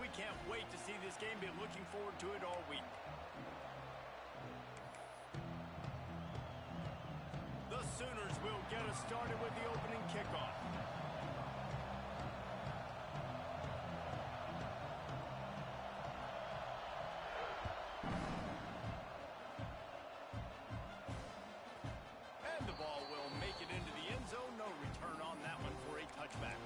we can't wait to see this game. Been looking forward to it all week. The Sooners will get us started with the opening kickoff. And the ball will make it into the end zone. No return on that one for a touchback.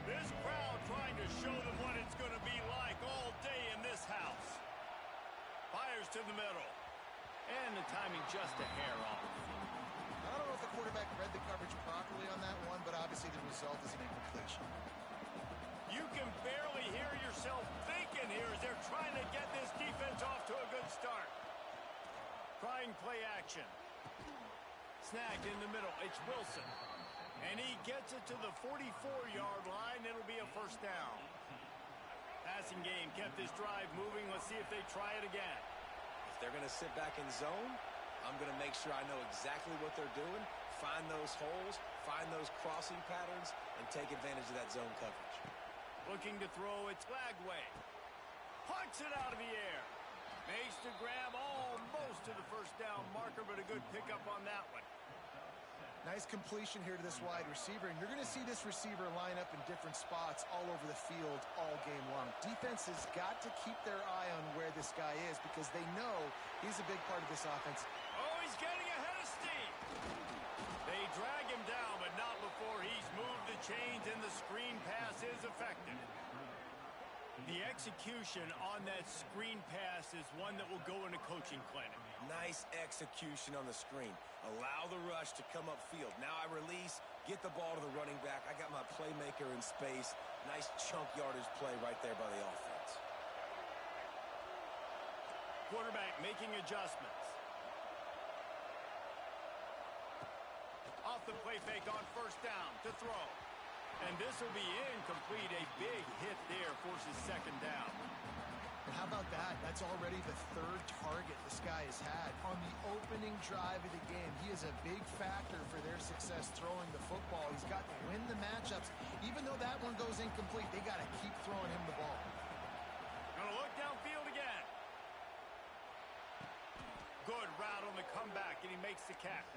This crowd trying to show them what it's going to be like all day in this house. Fires to the middle. And the timing just a hair off. I don't know if the quarterback read the coverage properly on that one, but obviously the result is an incompletion. You can barely hear yourself thinking here as they're trying to get this defense off to a good start. Trying play action. Snagged in the middle. It's Wilson. And he gets it to the 44-yard line. It'll be a first down. Passing game kept this drive moving. Let's see if they try it again. If they're going to sit back in zone, I'm going to make sure I know exactly what they're doing, find those holes, find those crossing patterns, and take advantage of that zone coverage. Looking to throw, it's Lagway. Punts it out of the air. Makes the grab almost to the first down marker, but a good pickup on that one. Nice completion here to this wide receiver, and you're going to see this receiver line up in different spots all over the field all game long. Defense has got to keep their eye on where this guy is because they know he's a big part of this offense. Oh, he's getting ahead of steam. They drag him down, but not before he's moved the chains, and the screen pass is effective. The execution on that screen pass is one that will go in a coaching clinic. Nice execution on the screen. Allow the rush to come upfield. Now I release, get the ball to the running back. I got my playmaker in space. Nice chunk yardage play right there by the offense. Quarterback making adjustments. Off the play fake on first down to throw. And this will be incomplete. A big hit there forces second down. And how about that? That's already the third target this guy has had on the opening drive of the game. He is a big factor for their success throwing the football. He's got to win the matchups. Even though that one goes incomplete, they got to keep throwing him the ball. Gonna look downfield again. Good route on the comeback, and he makes the catch.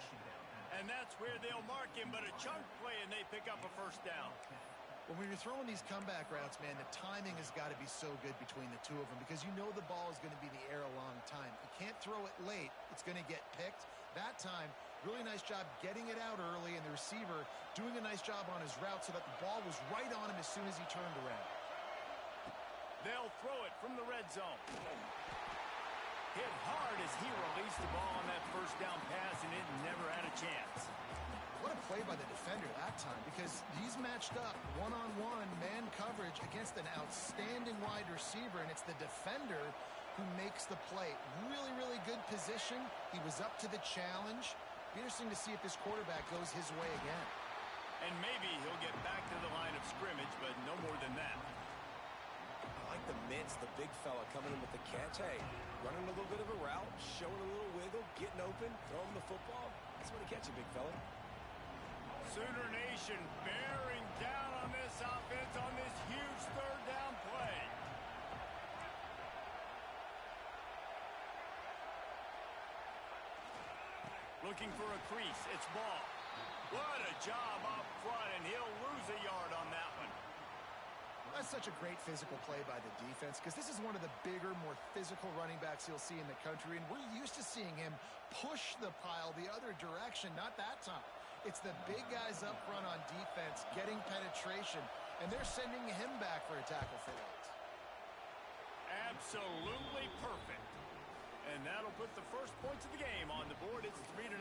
And that's where they'll mark him, but a chunk play, and they pick up a first down. Well, when you're throwing these comeback routes, man, the timing has got to be so good between the two of them because you know the ball is going to be in the air a long time. You can't throw it late. It's going to get picked. That time, really nice job getting it out early, and the receiver doing a nice job on his route so that the ball was right on him as soon as he turned around. They'll throw it from the red zone. Hit hard as he released the ball on that first down pass, and it never had a chance. What a play by the defender that time because he's matched up one-on-one man coverage against an outstanding wide receiver, and it's the defender who makes the play. Really, really good position. He was up to the challenge. Be interesting to see if this quarterback goes his way again. And maybe he'll get back to the line of scrimmage, but no more than that. I like the mitts, the big fella coming in with the catch. Hey, running a little bit of a route, showing a little wiggle, getting open, throwing the football. That's when he catches you, big fella. Sooner Nation bearing down on this offense on this huge third down play. Looking for a crease. It's Ball. What a job up front, and he'll lose a yard on that one. That's such a great physical play by the defense because this is one of the bigger, more physical running backs you'll see in the country, and we're used to seeing him push the pile the other direction. Not that time. It's the big guys up front on defense getting penetration, and they're sending him back for a tackle for loss. Absolutely perfect. And that'll put the first points of the game on the board. It's 3-0.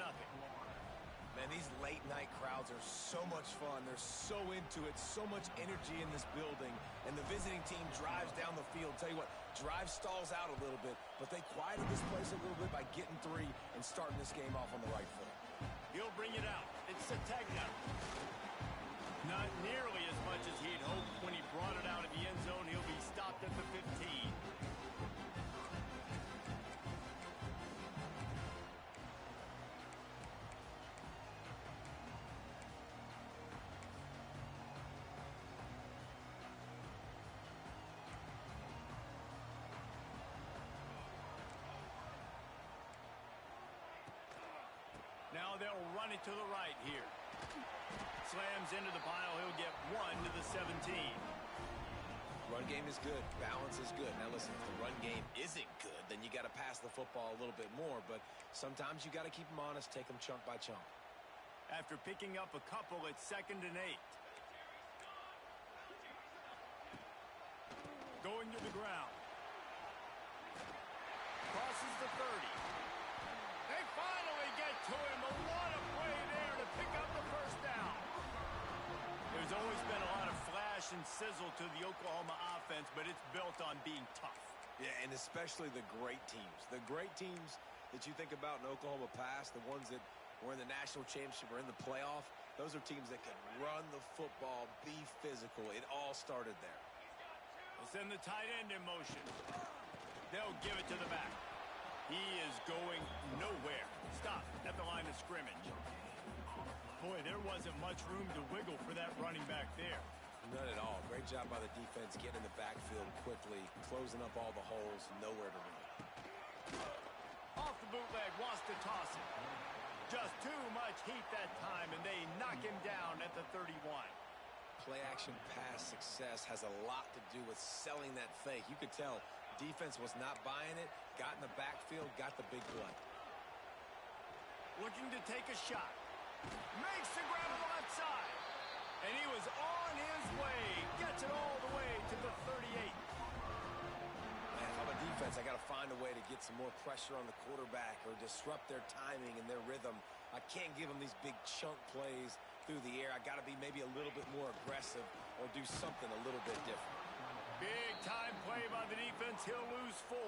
Man, these late-night crowds are so much fun. They're so into it, so much energy in this building. And the visiting team drives down the field. Tell you what, drive stalls out a little bit, but they quieted this place a little bit by getting 3 and starting this game off on the right foot. He'll bring it out. It's Sategna. Not nearly as much as he'd hoped when he brought it out of the end zone. He'll be stopped at the 15. Now they'll run it to the right here. Slams into the pile. He'll get 1 to the 17. Run game is good. Balance is good. Now listen, if the run game isn't good, then you got to pass the football a little bit more. But sometimes you got to keep them honest, take them chunk by chunk. After picking up a couple, it's 2nd and 8. Going to the ground. Crosses the 30. They finally get to him, but what a play there to pick up the first down. There's always been a lot of flash and sizzle to the Oklahoma offense, but it's built on being tough. Yeah, and especially the great teams. The great teams that you think about in Oklahoma past, the ones that were in the national championship or in the playoff, those are teams that can run the football, be physical. It all started there. They'll send the tight end in motion. They'll give it to the back. He is going nowhere. Stop at the line of scrimmage. Boy, there wasn't much room to wiggle for that running back there. None at all. Great job by the defense getting in the backfield quickly, closing up all the holes, nowhere to run. Off the bootleg, wants to toss it. Just too much heat that time, and they knock him down at the 31. Play-action pass success has a lot to do with selling that fake. You could tell defense was not buying it, got in the backfield, got the big play. Looking to take a shot. Makes the grab on the left side. And he was on his way. Gets it all the way to the 38. Man, if I'm a defense, I got to find a way to get some more pressure on the quarterback or disrupt their timing and their rhythm. I can't give them these big chunk plays through the air. I got to be maybe a little bit more aggressive or do something a little bit different. Big time play by the defense. He'll lose 4.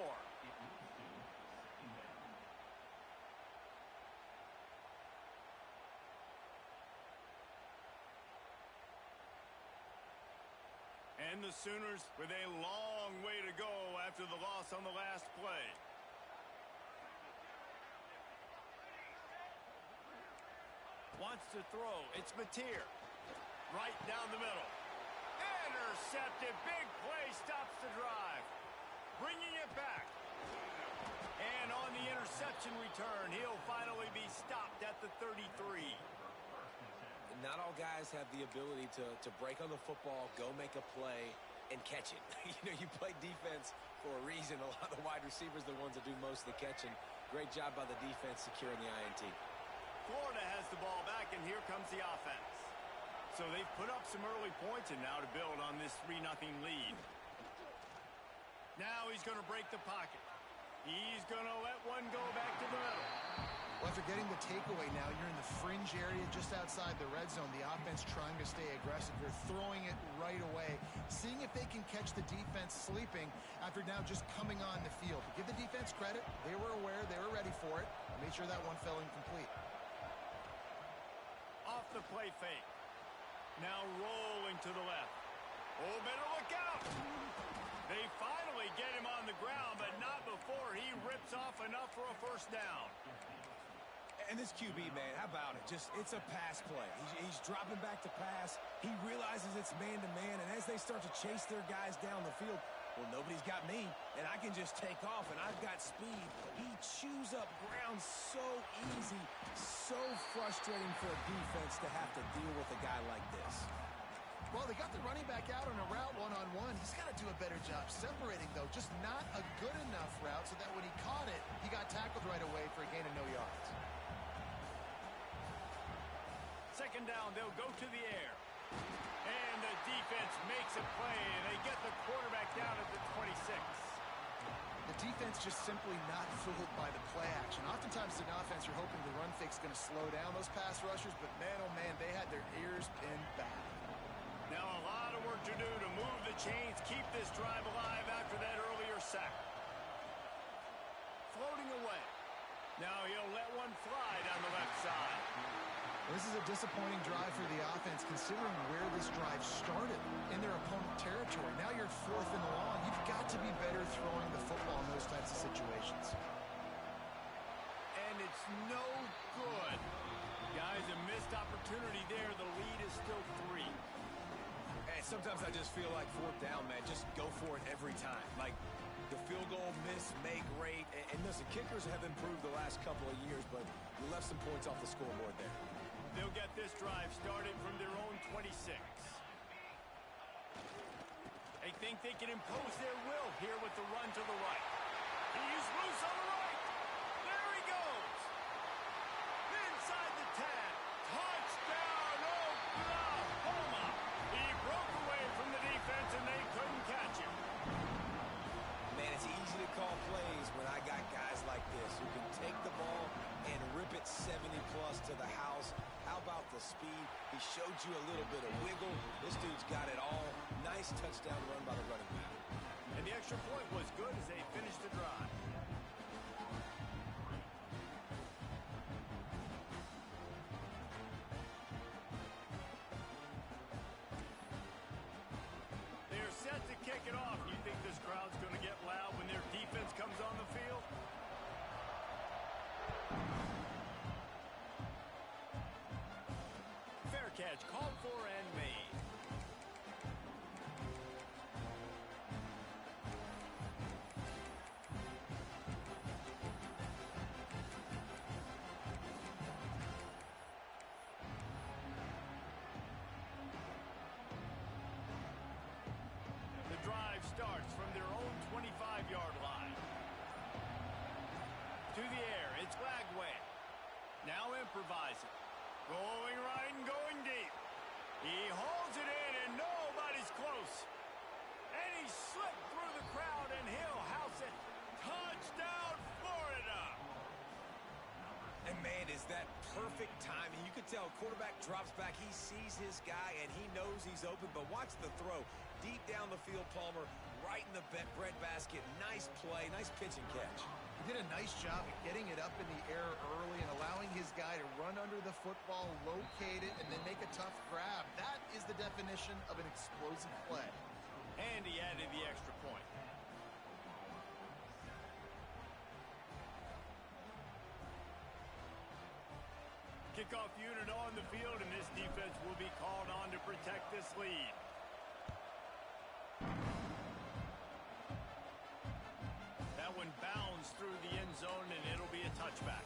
And the Sooners with a long way to go after the loss on the last play. Wants to throw. It's Mateer. Right down the middle. Intercepted. Big play. Stops the drive. Bringing it back. And on the interception return, he'll finally be stopped at the 33. Not all guys have the ability to break on the football, go make a play, and catch it. You play defense for a reason. A lot of the wide receivers are the ones that do most of the catching. Great job by the defense securing the INT. Florida has the ball back, and here comes the offense. So they've put up some early points, and now to build on this 3-0 lead. Now he's going to break the pocket. He's going to let one go back to the middle. Well, after getting the takeaway now, you're in the fringe area just outside the red zone. The offense trying to stay aggressive. They're throwing it right away, seeing if they can catch the defense sleeping after now just coming on the field. But give the defense credit. They were aware. They were ready for it. Made sure that one fell incomplete. Off the play fake. Now rolling to the left. Oh, better look out. They finally get him on the ground, but not before he rips off enough for a first down. And this QB, man, how about it? It's a pass play. He's dropping back to pass. He realizes it's man-to-man, and as they start to chase their guys down the field, well, nobody's got me, and I can just take off, and I've got speed. He chews up ground so easy, so frustrating for a defense to have to deal with a guy like this. Well, they got the running back out on a route one-on-one. He's got to do a better job separating, though. Just not a good enough route so that when he caught it, he got tackled right away for a gain of no yards. Second down, they'll go to the air. And the defense makes a play. They get the quarterback down at the 26. The defense just simply not fooled by the play action. Oftentimes as an offense, you're hoping the run fake's going to slow down those pass rushers, but man, oh man, they had their ears pinned back. Now a lot of work to do to move the chains, keep this drive alive after that earlier sack. Floating away. Now he'll let one fly down the left side. This is a disappointing drive for the offense considering where this drive started in their opponent territory. Now you're fourth and long. You've got to be better throwing the football in those types of situations. And it's no good. Guys, a missed opportunity there. The lead is still 3. And sometimes I just feel like fourth down, man. Just go for it every time. Like the field goal miss, make rate. And listen, kickers have improved the last couple of years, but you left some points off the scoreboard there. They'll get this drive started from their own 26. They think they can impose their will here with the run to the right. He's loose on the right. There he goes. Inside the 10. Touchdown, Oklahoma. He broke away from the defense and they couldn't catch him. Man, it's easy to call plays when I got guys like this who can take the ball and rip it 70-plus to the house. How about the speed? He showed you a little bit of wiggle. This dude's got it all. Nice touchdown run by the running back. And the extra point was good as they finished the drive. They're set to kick it off. You think this crowd's going to get loud when their defense comes on the field? Fair catch called for and made. The drive starts from their own 25-yard line. To the air, it's Lagway. Now improvising. Going right and going deep. He hauls it in and nobody's close. And he slipped through the crowd and he'll house it. Touchdown, Florida! And man, is that perfect timing. You could tell quarterback drops back. He sees his guy and he knows he's open, but watch the throw. Deep down the field, Palmer, right in the breadbasket. Nice play, nice pitch and catch. He did a nice job of getting it up in the air early and allowing his guy to run under the football, locate it, and then make a tough grab. That is the definition of an explosive play. And he added the extra point. Kickoff unit on the field, and this defense will be called on to protect this lead. That one bounds through the end zone, and it'll be a touchback.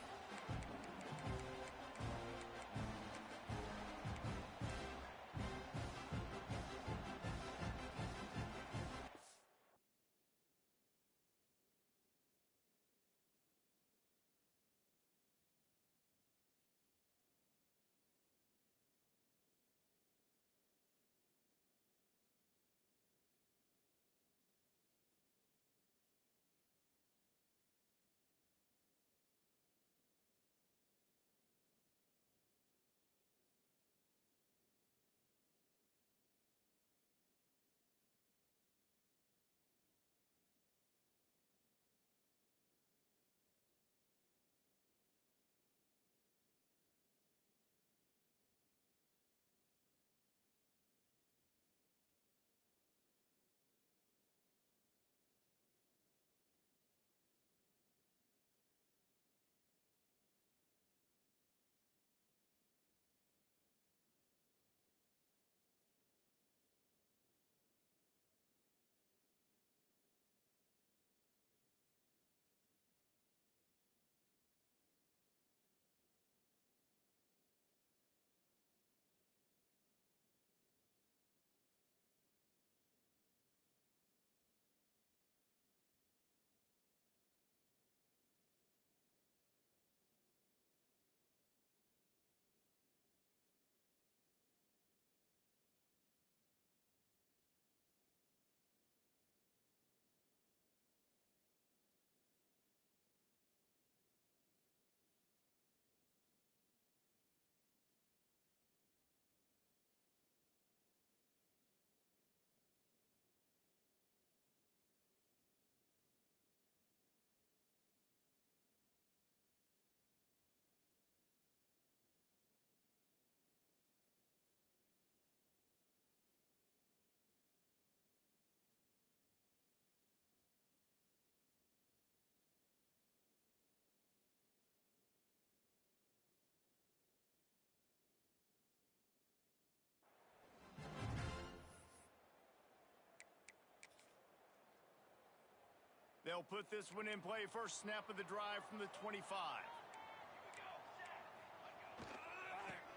They'll put this one in play. First snap of the drive from the 25.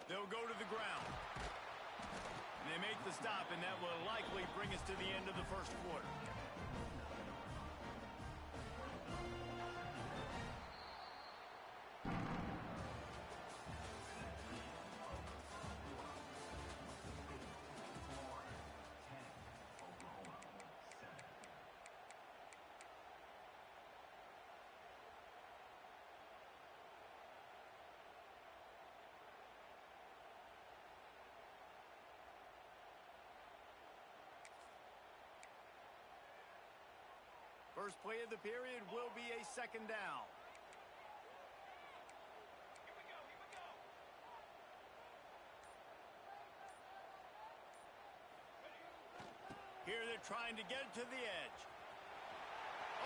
They'll go to the ground. And they make the stop, and that will likely bring us to the end of the first quarter. First play of the period will be a second down. Here they're trying to get it to the edge.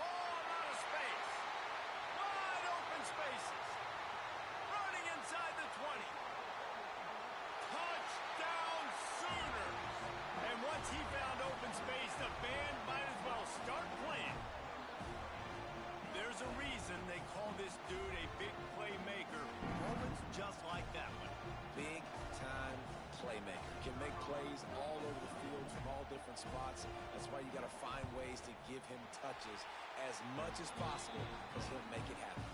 Oh, I'm out of space. Wide open spaces. Running inside the 20. Touchdown Sooners. And once he found open space, the band might as well start playing. There's a reason they call this dude a big playmaker. Moments just like that one. Big-time playmaker. Can make plays all over the field from all different spots. That's why you got to find ways to give him touches as much as possible, because he'll make it happen.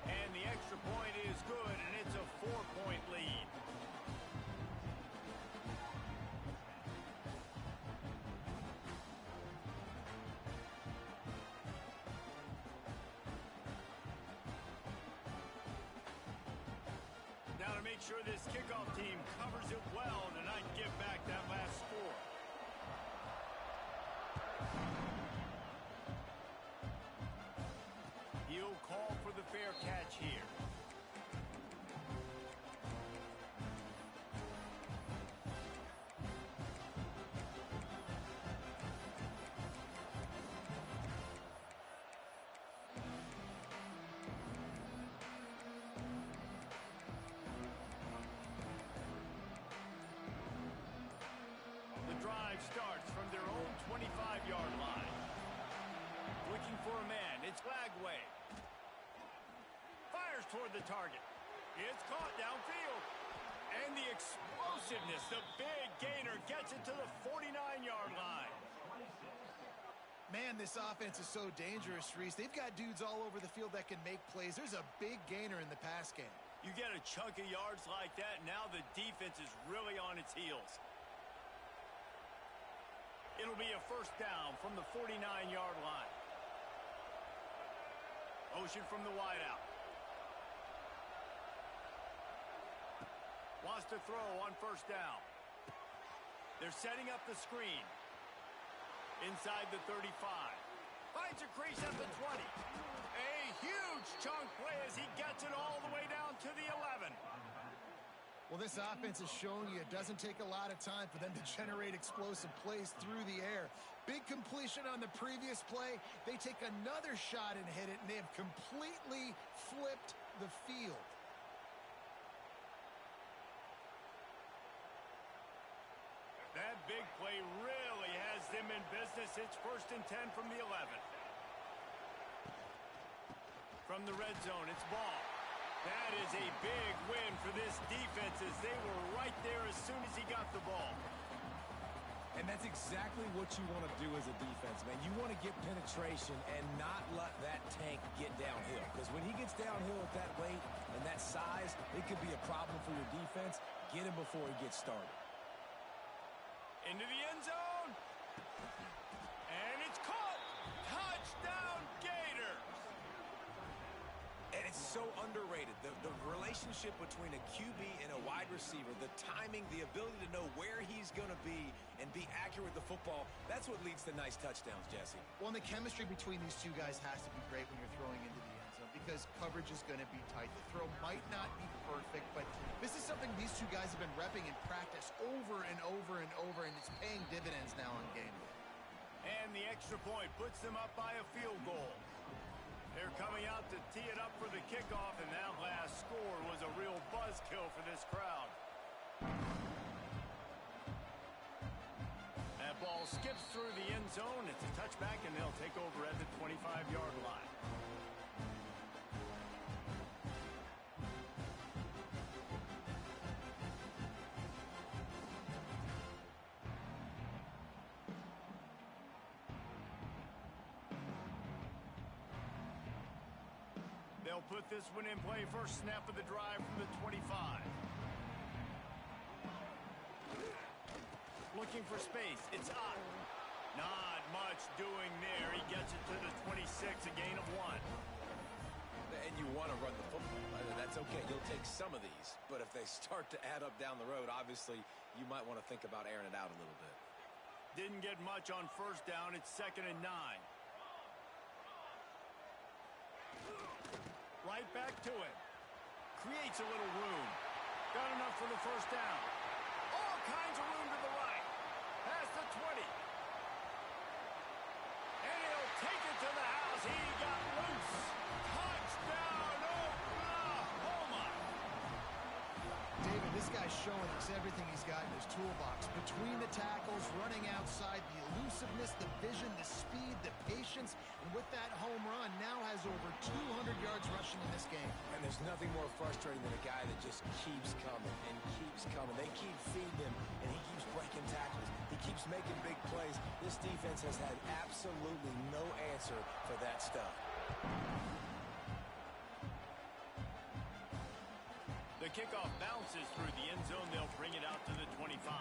And the extra point is good, and it's a 4-point lead. Now to make sure this kickoff team covers it well tonight and get back that last score. He'll call for the fair catch here. Starts from their own 25-yard line. Looking for a man. It's Lagway. Fires toward the target. It's caught downfield. And the explosiveness, the big gainer gets it to the 49-yard line. Man, this offense is so dangerous, Reese. They've got dudes all over the field that can make plays. There's a big gainer in the pass game. You get a chunk of yards like that, now the defense is really on its heels. It'll be a first down from the 49-yard line. Motion from the wideout. Wants to throw on first down. They're setting up the screen. Inside the 35. Finds a crease at the 20. A huge chunk play as he gets it all the way down to the 11. Well, this offense has shown you it doesn't take a lot of time for them to generate explosive plays through the air. Big completion on the previous play. They take another shot and hit it, and they have completely flipped the field. That big play really has them in business. It's 1st and 10 from the 11. From the red zone, it's ball. That is a big win for this defense as they were right there as soon as he got the ball. And that's exactly what you want to do as a defense, man. You want to get penetration and not let that tank get downhill. Because when he gets downhill at that weight and that size, it could be a problem for your defense. Get him before he gets started. Into the end zone. And it's caught. Touchdown Gators. And it's so underrated. The relationship between a QB and a wide receiver, the timing, the ability to know where he's going to be and be accurate with the football, that's what leads to nice touchdowns, Jesse. Well, and the chemistry between these two guys has to be great when you're throwing into the end zone because coverage is going to be tight. The throw might not be perfect, but this is something these two guys have been repping in practice over and over and over, and it's paying dividends now on game day. And the extra point puts them up by a field goal. They're coming out to tee it up for the kickoff, and that last score was a real buzzkill for this crowd. That ball skips through the end zone. It's a touchback, and they'll take over at the 25-yard line. They'll put this one in play. First snap of the drive from the 25. Looking for space. It's up. Not much doing there. He gets it to the 26, a gain of 1. And you want to run the football. That's okay. You'll take some of these. But if they start to add up down the road, obviously, you might want to think about airing it out a little bit. Didn't get much on first down. It's 2nd and 9. Right back to it. Creates a little room. Got enough for the first down. All kinds of room to the right. Past the 20. And he'll take it to the house. He got loose. Touchdown, Oklahoma. David, this guy's showing us everything he's got in his toolbox. Between the tackles, running outside, the elusiveness, the vision, the speed, the patience. And with that home run, now has over 200 yards rushing in this game. And there's nothing more frustrating than a guy that just keeps coming and keeps coming. They keep feeding him, and he keeps breaking tackles. He keeps making big plays. This defense has had absolutely no answer for that stuff. The kickoff bounces through the end zone. They'll bring it out to the 25.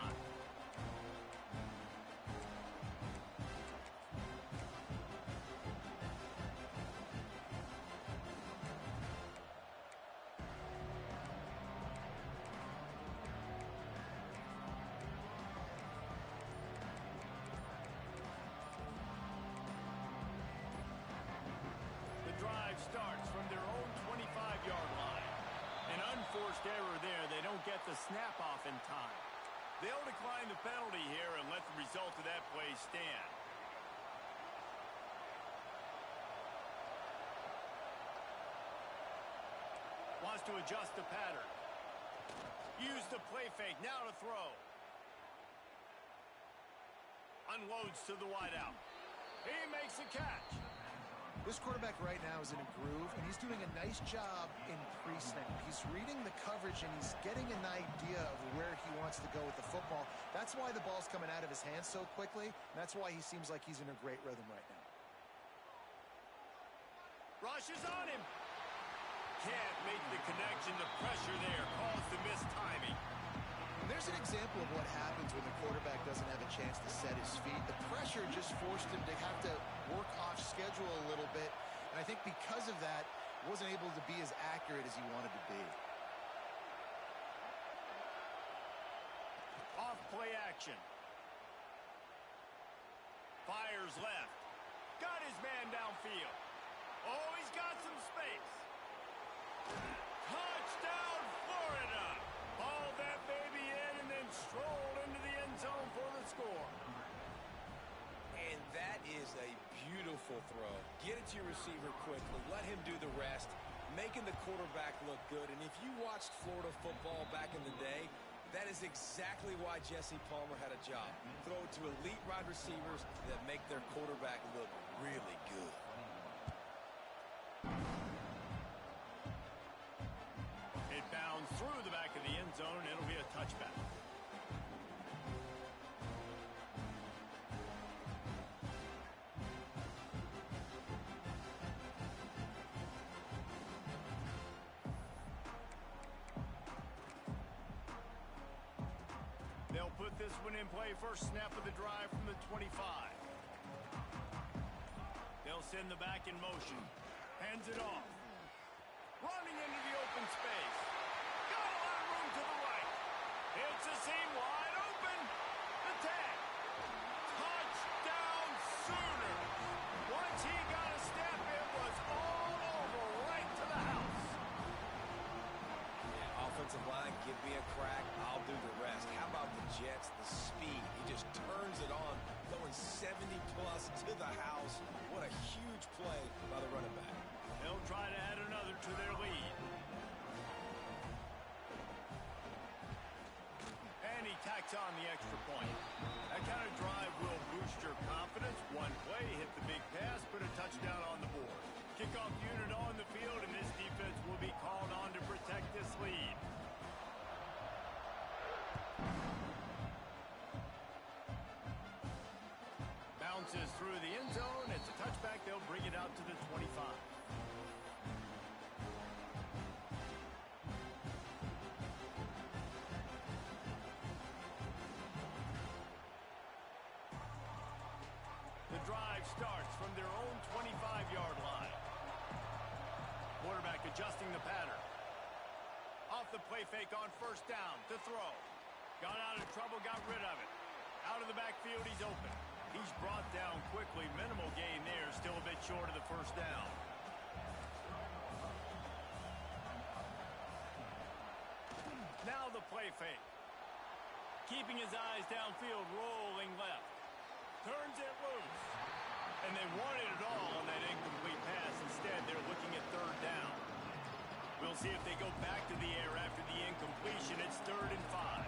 The drive starts from their own 25-yard line. An unforced error there. They don't get the snap off in time. They'll decline the penalty here and let the result of that play stand. Wants to adjust the pattern. Use the play fake. Now to throw. Unloads to the wideout. He makes a catch. This quarterback right now is in a groove, and he's doing a nice job in pre-snap. He's reading the coverage, and he's getting an idea of where he wants to go with the football. That's why the ball's coming out of his hands so quickly, and that's why he seems like he's in a great rhythm right now. Rush is on him. Can't make the connection. The pressure there caused the missed timing. There's an example of what happens when the quarterback doesn't have a chance to set his feet. The pressure just forced him to have to work off schedule a little bit. And I think because of that, wasn't able to be as accurate as he wanted to be. Off play action. Fires left. Got his man downfield. Oh, he's got some space. Touchdown, Florida. Hauled that baby in and then strolled into the end zone for the score. And that is a beautiful throw. Get it to your receiver quickly. Let him do the rest. Making the quarterback look good. And if you watched Florida football back in the day, that is exactly why Jesse Palmer had a job. Throw it to elite wide receivers that make their quarterback look really good. It bounds through the back of the end zone. It'll be a touchback. They'll put this one in play. First snap of the drive from the 25. They'll send the back in motion. Hands it off. Running into the open space. Got a lot of room to the right. Hits a seam wide open. The tag. Touchdown Sooners. Once he got a step, it was all over right to the house. Yeah, offensive line, give me a crack. I'll do the rest. How about the Jets, the speed? He just turns it on, going 70-plus to the house. What a huge play by the running back. They'll try to add another to their lead. And And he tacks on the extra point. That kind of drive will boost your confidence. One play, hit the big pass, put a touchdown on the board. Kickoff unit on the field, and this defense will be called on to protect this lead. Bounces through the end zone. It's a touchback. They'll bring it out to the 25. The drive starts from their own 25-yard line. Quarterback adjusting the pattern. Off the play fake on first down to throw. Got out of trouble, got rid of it. Out of the backfield, he's open. He's brought down quickly. Minimal gain there, still a bit short of the first down. Now the play fake. Keeping his eyes downfield, rolling left. Turns it loose. And they wanted it all on that incomplete pass. Instead, they're looking at third down. We'll see if they go back to the air after the incompletion. It's 3rd and 5.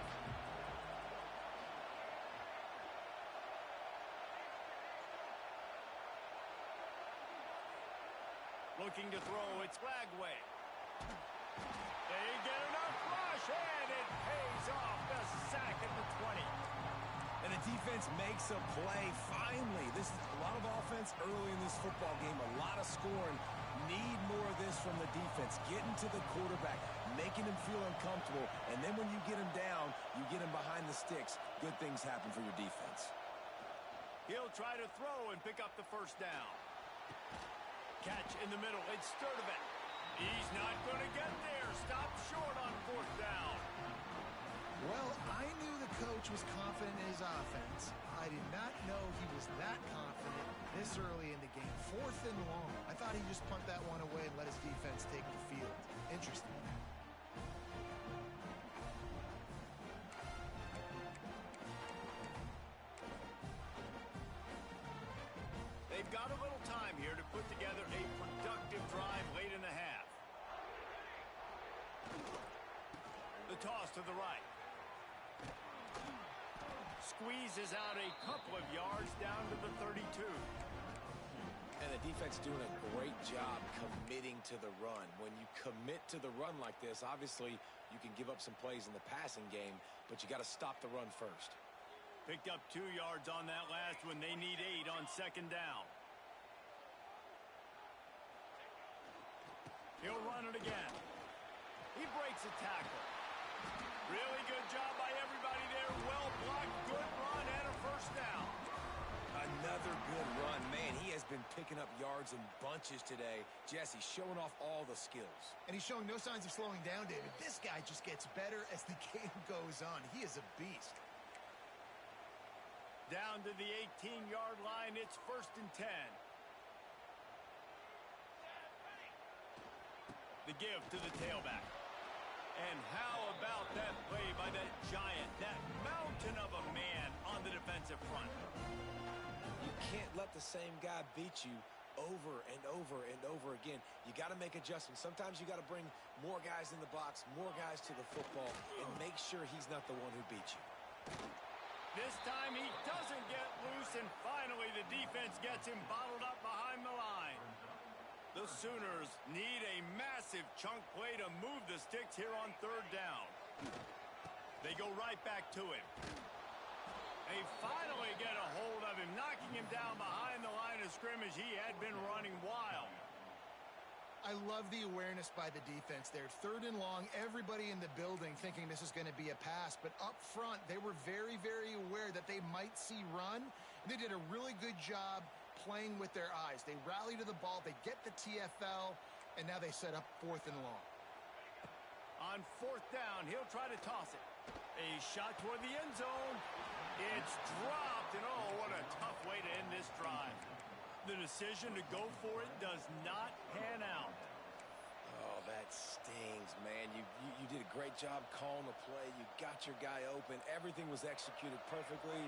Looking to throw, it's Lagway. They get enough rush, and it pays off. The sack at the 20. And the defense makes a play, finally. This is a lot of offense early in this football game, a lot of scoring. Need more of this from the defense. Getting to the quarterback, making him feel uncomfortable, and then when you get him down, you get him behind the sticks. Good things happen for your defense. He'll try to throw and pick up the first down. Catch in the middle. It's Sturdivant. He's not going to get there. Stop short on 4th down. Well, I knew the coach was confident in his offense. I did not know he was that confident this early in the game. 4th and long. I thought he'd just punt that one away and let his defense take the field. Interesting. They've got a little time here to put together a productive drive late in the half. The toss to the right. Squeezes out a couple of yards down to the 32. And the defense doing a great job committing to the run. When you commit to the run like this, obviously you can give up some plays in the passing game, but you got to stop the run first. Picked up 2 yards on that last one. They need 8 on 2nd down. He'll run it again. He breaks a tackle. Really good job by everybody there. Well blocked, good run, and a first down. Another good run. Man, he has been picking up yards in bunches today. Jesse showing off all the skills. And he's showing no signs of slowing down, David. This guy just gets better as the game goes on. He is a beast. Down to the 18-yard line. It's 1st and 10. The give to the tailback. And how about that play by that giant, that mountain of a man on the defensive front? You can't let the same guy beat you over and over and over again. You got to make adjustments. Sometimes you got to bring more guys in the box, more guys to the football, and make sure he's not the one who beat you. This time he doesn't get loose, and finally the defense gets him bottled up behind the line. The Sooners need a massive chunk play to move the sticks here on 3rd down. They go right back to him. They finally get a hold of him, knocking him down behind the line of scrimmage. He had been running wild. I love the awareness by the defense there. 3rd and long, everybody in the building thinking this is going to be a pass. But up front, they were very, very aware that they might see run. They did a really good job playing with their eyes. They rally to the ball, they get the TFL, and now they set up 4th and long. On 4th down, he'll try to toss it. A shot toward the end zone. It's dropped, and oh, what a tough way to end this drive. The decision to go for it does not pan out. Oh, that stings, man. You did a great job calling the play. You got your guy open. Everything was executed perfectly.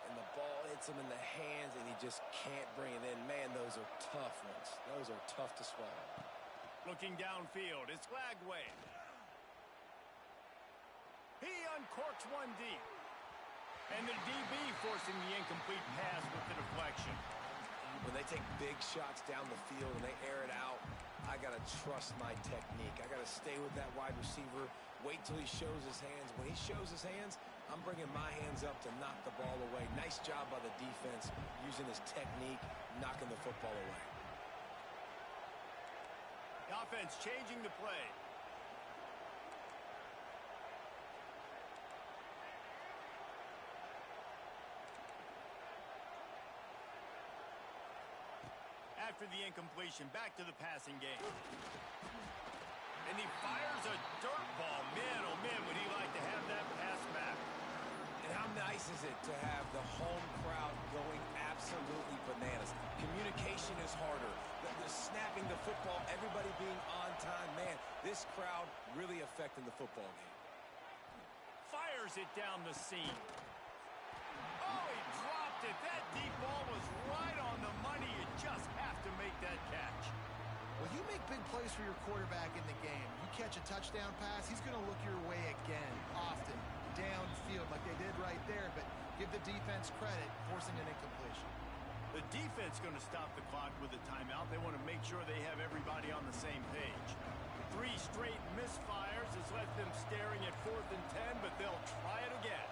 And the ball hits him in the hands, and he just can't bring it in. Man, those are tough ones. Those are tough to swallow. Looking downfield, it's Lagway. He uncorks one deep. And the DB forcing the incomplete pass with the deflection. When they take big shots down the field and they air it out, I got to trust my technique. I got to stay with that wide receiver, wait till he shows his hands. When he shows his hands, I'm bringing my hands up to knock the ball away. Nice job by the defense using his technique, knocking the football away. The offense changing the play. After the incompletion, back to the passing game. And he fires a dirt ball. Man, oh man, would he like to have that pass back. And how nice is it to have the home crowd going absolutely bananas? Communication is harder. The snapping the football, everybody being on time. Man, this crowd really affecting the football game. Fires it down the seam. Oh, he dropped it. That deep ball was right on the money. You just have to make that catch. Well, you make big plays for your quarterback in the game. You catch a touchdown pass, he's going to look your way again, often, downfield like they did right there, but give the defense credit, forcing an incompletion. The defense going to stop the clock with a timeout. They want to make sure they have everybody on the same page. 3 straight misfires has left them staring at 4th and 10, but they'll try it again.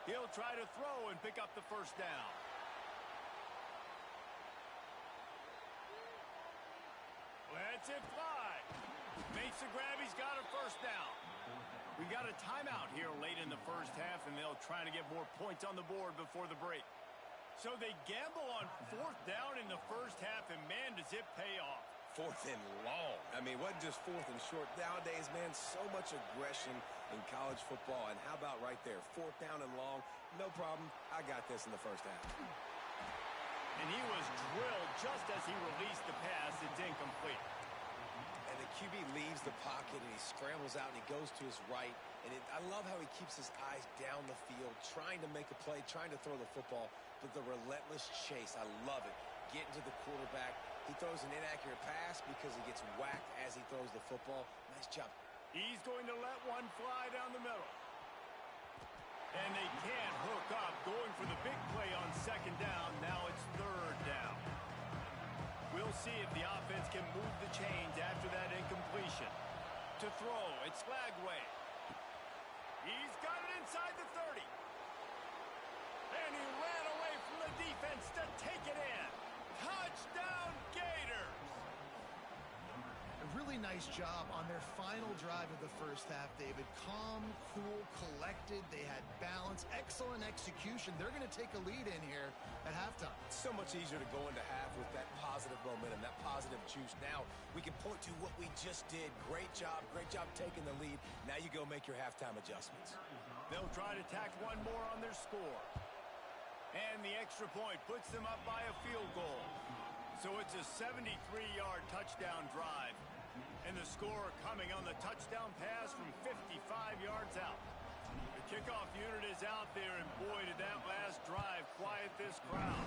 He'll try to throw and pick up the first down. Lets it fly. Makes the grab. He's got a first down. We got a timeout here late in the first half, and they'll try to get more points on the board before the break. So they gamble on 4th down in the first half, and man, does it pay off. 4th and long. I mean, wasn't just 4th and short. Nowadays, man, so much aggression in college football. And how about right there? 4th down and long. No problem. I got this in the first half. And he was drilled just as he released the pass. It's incomplete. And the QB leaves the pocket, and he scrambles out, and he goes to his right. And I love how he keeps his eyes down the field, trying to make a play, trying to throw the football. But the relentless chase, I love it. Getting to the quarterback. He throws an inaccurate pass because he gets whacked as he throws the football. Nice job. He's going to let one fly down the middle. And they can't hook up. Going for the big play on 2nd down. Now it's 3rd down. We'll see if the offense can move the chains after that incompletion. To throw, it's Lagway. He's got it inside the 30. And he ran away from the defense to take it in. Touchdown, Gators! A really nice job on their final drive of the first half, David. Calm, cool, collected. They had balance, excellent execution. They're going to take a lead in here at halftime. It's so much easier to go into half with that positive momentum, that positive juice. Now we can point to what we just did. Great job taking the lead. Now you go make your halftime adjustments. They'll try to tack one more on their score. And the extra point puts them up by a field goal. So it's a 73-yard touchdown drive. And the score coming on the touchdown pass from 55 yards out. The kickoff unit is out there, and boy, did that last drive quiet this crowd.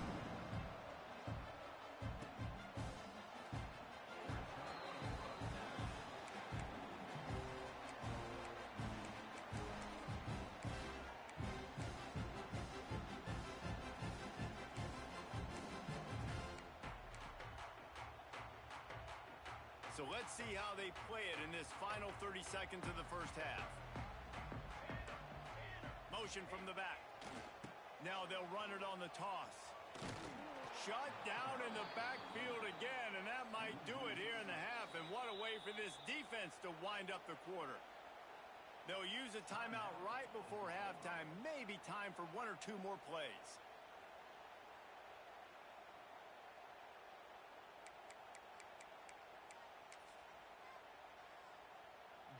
So let's see how they play it in this final 30 seconds of the first half. Motion from the back. Now they'll run it on the toss. Shut down in the backfield again, and that might do it here in the half. And what a way for this defense to wind up the quarter. They'll use a timeout right before halftime. Maybe time for 1 or 2 more plays.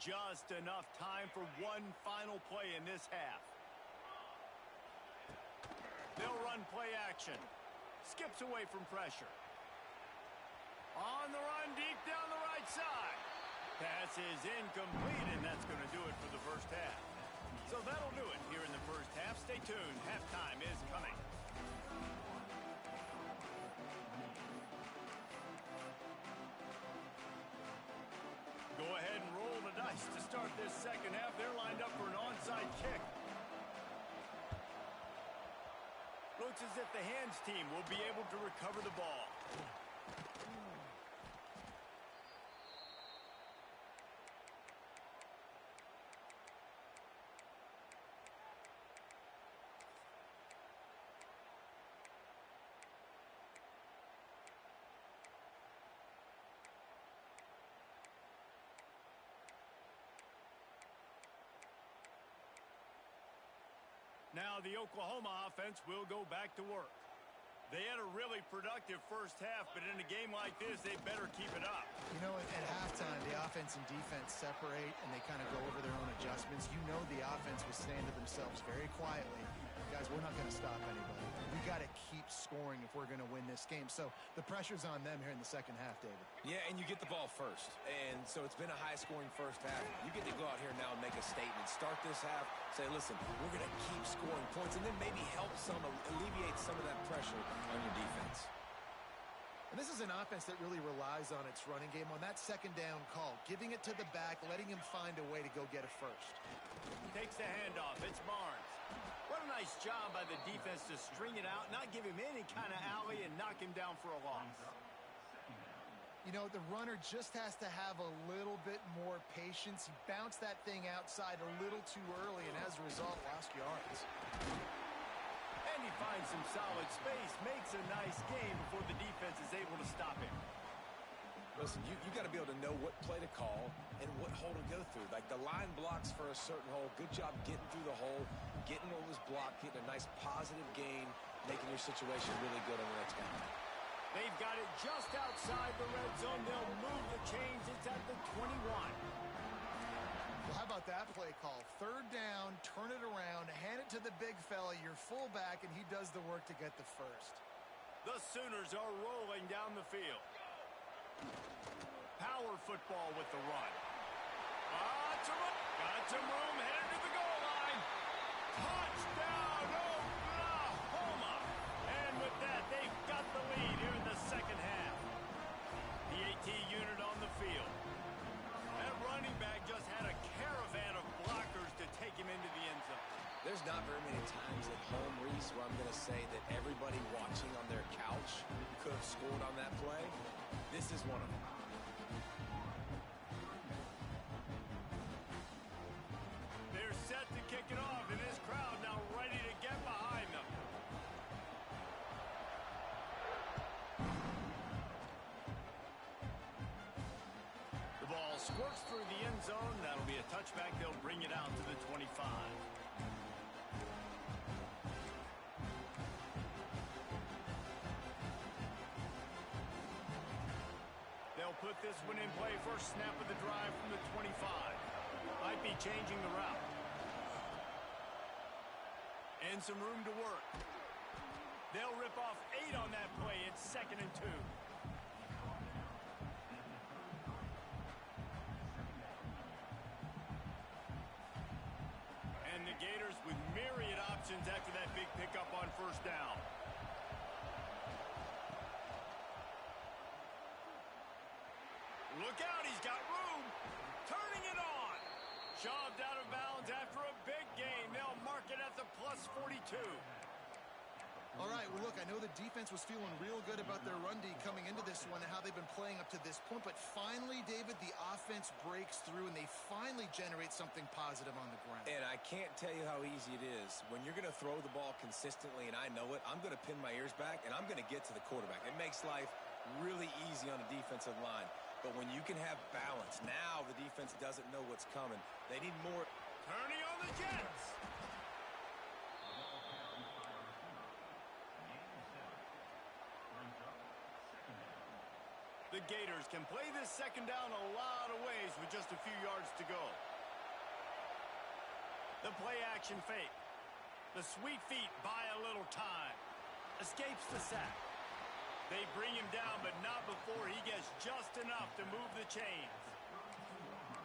Just enough time for one final play in this half. They'll run play action. Skips away from pressure. On the run, deep down the right side. Pass is incomplete, and that's going to do it for the first half. So that'll do it here in the first half. Stay tuned. Halftime is coming. Go second half. They're lined up for an onside kick. Looks as if the hands team will be able to recover the ball. Now the Oklahoma offense will go back to work. They had a really productive first half, but in a game like this, they better keep it up. You know, at halftime, the offense and defense separate, and they kind of go over their own adjustments. You know the offense was saying to themselves very quietly, guys, we're not going to stop anybody. We got to keep scoring if we're going to win this game. So the pressure's on them here in the second half, David. Yeah, and you get the ball first. And so it's been a high-scoring first half. You get to go out here now and make a statement. Start this half, say, listen, we're going to keep scoring points, and then maybe help alleviate some of that pressure on your defense. And this is an offense that really relies on its running game on that second down call, giving it to the back, letting him find a way to go get a first. Takes the handoff. It's Barnes. What a nice job by the defense to string it out, not give him any kind of alley, and knock him down for a loss. You know, the runner just has to have a little bit more patience. He bounced that thing outside a little too early, and as a result, lost yards. And he finds some solid space, makes a nice game before the defense is able to stop him. Listen, you got to be able to know what play to call and what hole to go through. Like the line blocks for a certain hole. Good job getting through the hole, getting what was blocked, getting a nice positive gain, making your situation really good on the next down. They've got it just outside the red zone. They'll move the chains. It's at the 21. Well, how about that play call? Third down, turn it around, hand it to the big fella, your fullback, and he does the work to get the first. The Sooners are rolling down the field. Power football with the run. Got some room, headed to the goal line. Touchdown, Oklahoma! And with that, they've got the lead here in the second half. The AT unit on the field. That running back just had a caravan of blockers to take him into the end zone. There's not very many times at home, Reese, where I'm going to say that everybody watching on their couch could have scored on that play. This is one of them. They're set to kick it off, and this crowd now ready to get behind them. The ball squirts through the end zone. That'll be a touchback. They'll bring it out to the 25. They'll put this one in play. First snap of the drive from the 25. Might be changing the route. And some room to work. They'll rip off 8 on that play. It's 2nd and 2. And the Gators with myriad options after that big pickup on first down. Look out, he's got room. Turning it on. Shoved out of bounds after a big gain. They'll mark it at the plus 42. All right, well, look, I know the defense was feeling real good about their run D coming into this one and how they've been playing up to this point, but finally, David, the offense breaks through and they finally generate something positive on the ground. And I can't tell you how easy it is. When you're going to throw the ball consistently, and I know it, I'm going to pin my ears back, and I'm going to get to the quarterback. It makes life really easy on the defensive line. But when you can have balance, now the defense doesn't know what's coming. They need more. Turning on the Jets. The Gators can play this second down a lot of ways with just a few yards to go. The play action fake. The sweet feet buy a little time. Escapes the sack. They bring him down, but not before he gets just enough to move the chains.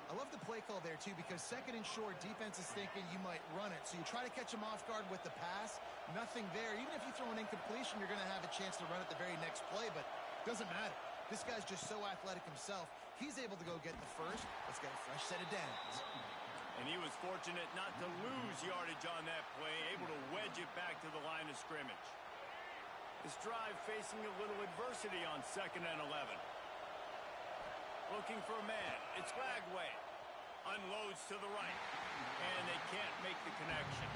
I love the play call there, too, because 2nd and short, defense is thinking you might run it. So you try to catch him off guard with the pass. Nothing there. Even if you throw an incompletion, you're going to have a chance to run it the very next play, but it doesn't matter. This guy's just so athletic himself. He's able to go get the first. Let's get a fresh set of downs. And he was fortunate not to lose yardage on that play, able to wedge it back to the line of scrimmage. This drive facing a little adversity on 2nd and 11. Looking for a man. It's Lagway. Unloads to the right. And they can't make the connection.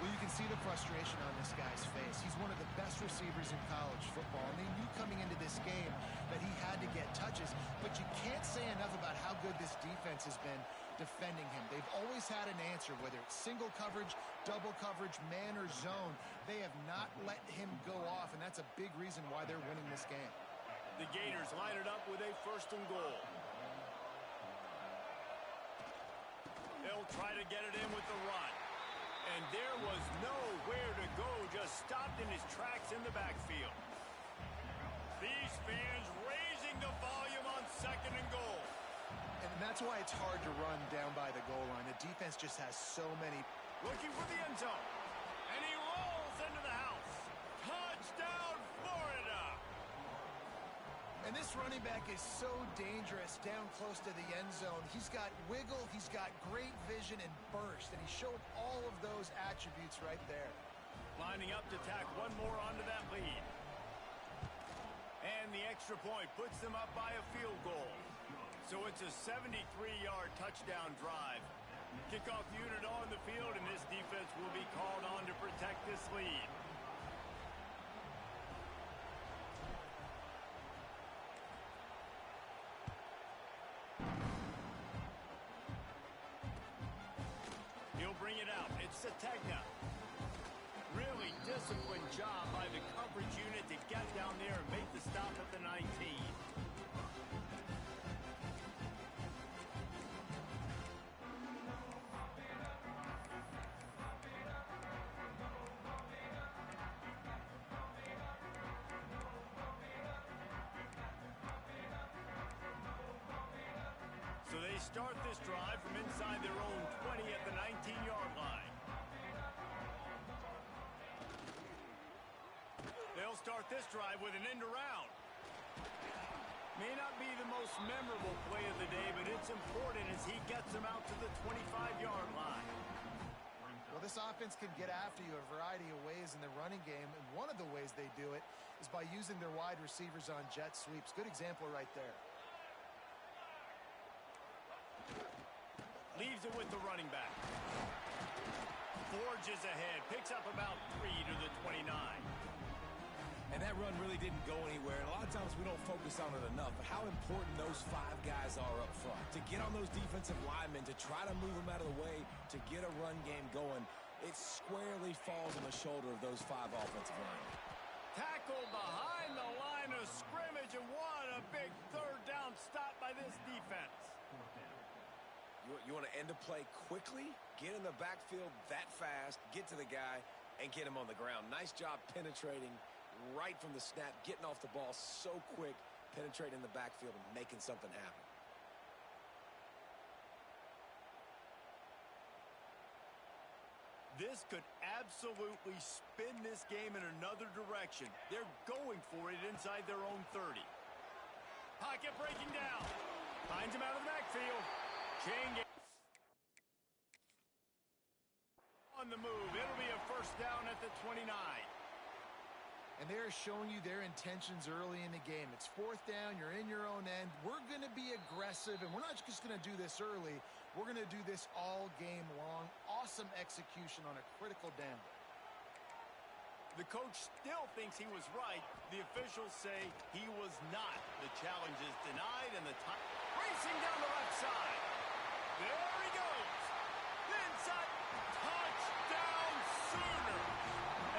Well, you can see the frustration on this guy's face. He's one of the best receivers in college football, and they knew coming into this game that he had to get touches, but you can't say enough about how good this defense has been defending him. They've always had an answer, whether it's single coverage, double coverage, man or zone. They have not let him go off, and that's a big reason why they're winning this game. The Gators line it up with a 1st and goal. They'll try to get it in with the run. And there was nowhere to go, just stopped in his tracks in the backfield. These fans raising the volume on 2nd and goal. And that's why it's hard to run down by the goal line. The defense just has so many. Looking for the end zone. And he rolls into the house. Touchdown, Florida! And this running back is so dangerous down close to the end zone. He's got wiggle, he's got great vision and burst, and he showed all of those attributes right there. Lining up to tack one more onto that lead. And the extra point puts them up by a field goal. So it's a 73-yard touchdown drive. Kickoff unit on the field, and this defense will be called on to protect this lead. He'll bring it out. It's Sategna. Really disciplined job by the coverage unit to get down there and make the stop at the 19. So they start this drive from inside their own 20 at the 19-yard line. They'll start this drive with an end around. May not be the most memorable play of the day, but it's important as he gets them out to the 25-yard line. Well, this offense can get after you a variety of ways in the running game, and one of the ways they do it is by using their wide receivers on jet sweeps. Good example right there. Leaves it with the running back. Forges ahead, picks up about 3 to the 29. And that run really didn't go anywhere. And a lot of times we don't focus on it enough, but how important those 5 guys are up front. To get on those defensive linemen, to try to move them out of the way, to get a run game going, it squarely falls on the shoulder of those 5 offensive linemen. Tackle behind the line of scrimmage, and what a big 3rd down stop by this defense. You want to end a play quickly, get in the backfield that fast, get to the guy, and get him on the ground. Nice job penetrating right from the snap, getting off the ball so quick, penetrating the backfield and making something happen. This could absolutely spin this game in another direction. They're going for it inside their own 30. Pocket breaking down. Finds him out of the backfield. Chain game. On the move. It'll be a 1st down at the 29. And they're showing you their intentions early in the game. It's 4th down. You're in your own end. We're going to be aggressive, and we're not just going to do this early. We're going to do this all game long. Awesome execution on a critical down. The coach still thinks he was right. The officials say he was not. The challenge is denied, and the time racing down the left side. There he goes. Inside. Touchdown Sooner.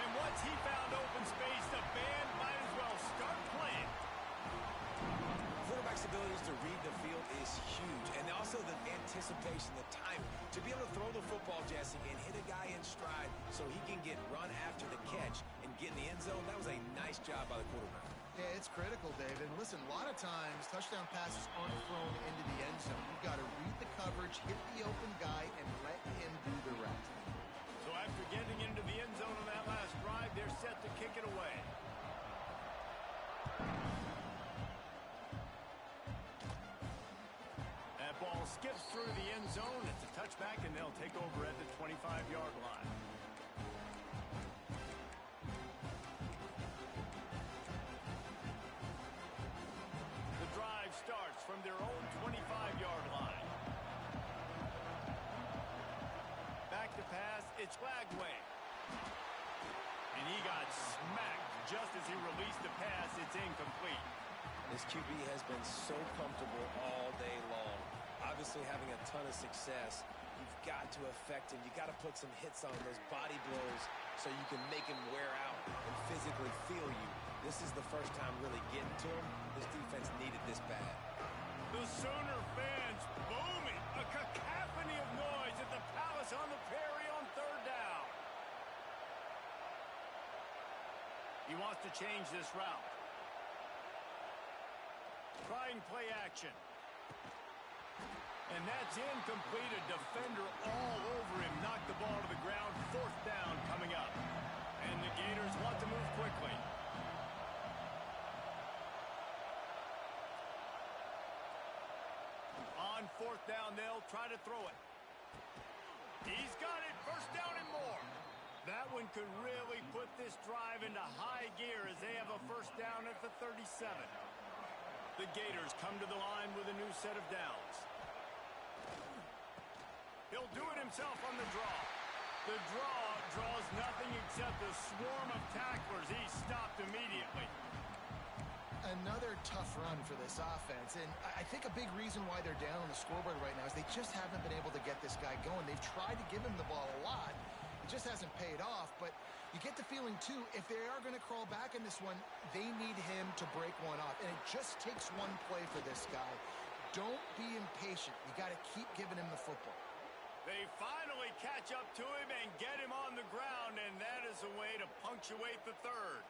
And once he found open space, the band might as well start playing. Quarterback's abilities to read the field is huge. And also the anticipation, the timing. To be able to throw the football, Jesse, and hit a guy in stride so he can get run after the catch and get in the end zone, that was a nice job by the quarterback. Yeah, it's critical, David. And listen, a lot of times touchdown passes aren't thrown into the end zone. You've got to read the coverage, hit the open guy, and let him do the rest. So after getting into the end zone on that last drive, they're set to kick it away. That ball skips through the end zone. It's a touchback, and they'll take over at the 25-yard line. The drive starts from their own 25-yard line. Back to pass, it's Lagway. And he got smacked just as he released the pass. It's incomplete. This QB has been so comfortable all day long. Obviously having a ton of success. You've got to affect him. You got to put some hits on those body blows so you can make him wear out and physically feel you. This is the first time really getting to him. This defense needed this bad. The Sooner fans booming. A cacophony of noise at the Palace on the Prairie on third down. He wants to change this route. Trying play action. And that's incomplete. A defender all over him. Knocked the ball to the ground. Fourth down coming up. And the Gators want to move quickly. On fourth down, they'll try to throw it. He's got it. First down and more. That one could really put this drive into high gear as they have a first down at the 37. The Gators come to the line with a new set of downs. He'll do it himself on the draw. The draw draws nothing except a swarm of tacklers. He's stopped immediately. Another tough run for this offense, and I think a big reason why they're down on the scoreboard right now is they just haven't been able to get this guy going. They've tried to give him the ball a lot. It just hasn't paid off, but you get the feeling, too, if they are going to crawl back in this one, they need him to break one off, and it just takes one play for this guy. Don't be impatient. You got to keep giving him the football. They finally catch up to him and get him on the ground, and that is a way to punctuate the third.